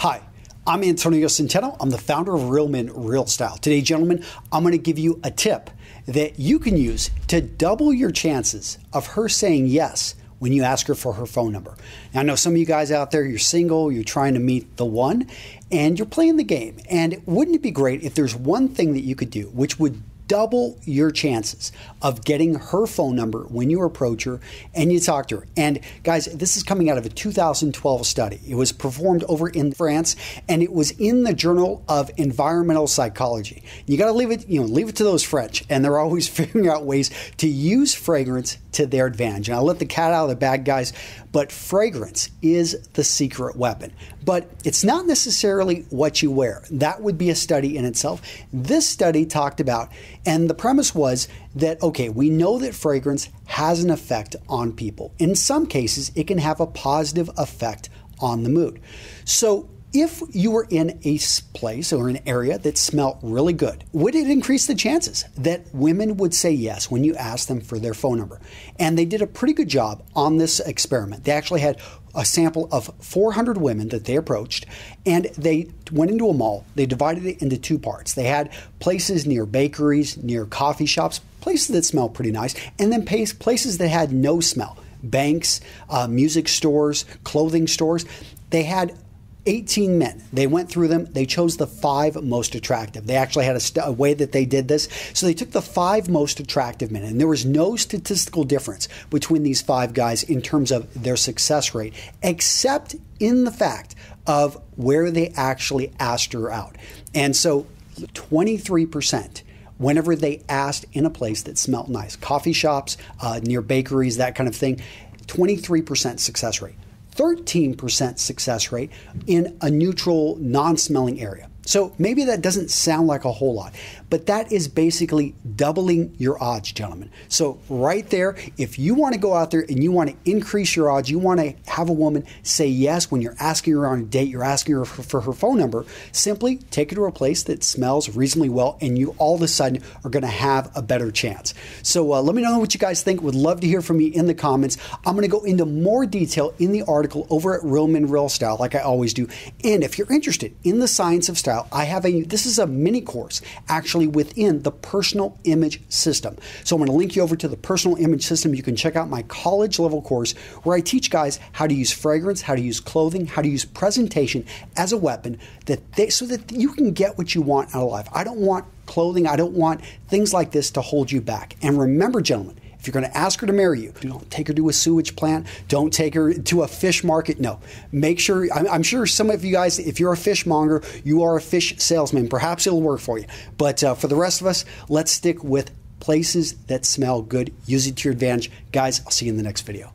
Hi, I'm Antonio Centeno. I'm the founder of Real Men, Real Style. Today, gentlemen, I'm going to give you a tip that you can use to double your chances of her saying yes when you ask her for her phone number. Now, I know some of you guys out there, you're single, you're trying to meet the one, and you're playing the game. And wouldn't it be great if there's one thing that you could do which would double your chances of getting her phone number when you approach her and you talk to her? And guys, this is coming out of a 2012 study. It was performed over in France, and it was in the Journal of Environmental Psychology. You got to leave it to those French, and they're always figuring out ways to use fragrance to their advantage. And I'll let the cat out of the bag, guys, but fragrance is the secret weapon. But it's not necessarily what you wear. That would be a study in itself. This study talked about, and the premise was that, okay, we know that fragrance has an effect on people. In some cases, it can have a positive effect on the mood. So if you were in a place or an area that smelled really good, would it increase the chances that women would say yes when you asked them for their phone number? And they did a pretty good job on this experiment. They actually had a sample of 400 women that they approached, and they went into a mall. They divided it into two parts. They had places near bakeries, near coffee shops, places that smell pretty nice, and then places that had no smell. Banks, music stores, clothing stores. They had 18 men. They went through them. They chose the 5 most attractive. They actually had a way that they did this. So they took the 5 most attractive men, and there was no statistical difference between these 5 guys in terms of their success rate, except in the fact of where they actually asked her out. And so 23%. Whenever they asked in a place that smelled nice, coffee shops, near bakeries, that kind of thing, 23% success rate. 13% success rate in a neutral, non-smelling area. So maybe that doesn't sound like a whole lot, but that is basically doubling your odds, gentlemen. So right there, if you want to go out there and you want to increase your odds, you want to have a woman say yes when you're asking her on a date, you're asking her for her phone number, simply take her to a place that smells reasonably well, and you all of a sudden are going to have a better chance. So let me know what you guys think. Would love to hear from you in the comments. I'm going to go into more detail in the article over at Real Men, Real Style, like I always do. And if you're interested in the science of style, this is a mini course actually within the personal image system. So I'm going to link you over to the personal image system. You can check out my college level course where I teach guys how to use fragrance, how to use clothing, how to use presentation as a weapon so that you can get what you want out of life. I don't want clothing, I don't want things like this to hold you back. And remember, gentlemen, if you're going to ask her to marry you, don't take her to a sewage plant. Don't take her to a fish market. No. Make sure, I'm sure some of you guys, if you're a fishmonger, you are a fish salesman. Perhaps it'll work for you. But for the rest of us, let's stick with places that smell good. Use it to your advantage. Guys, I'll see you in the next video.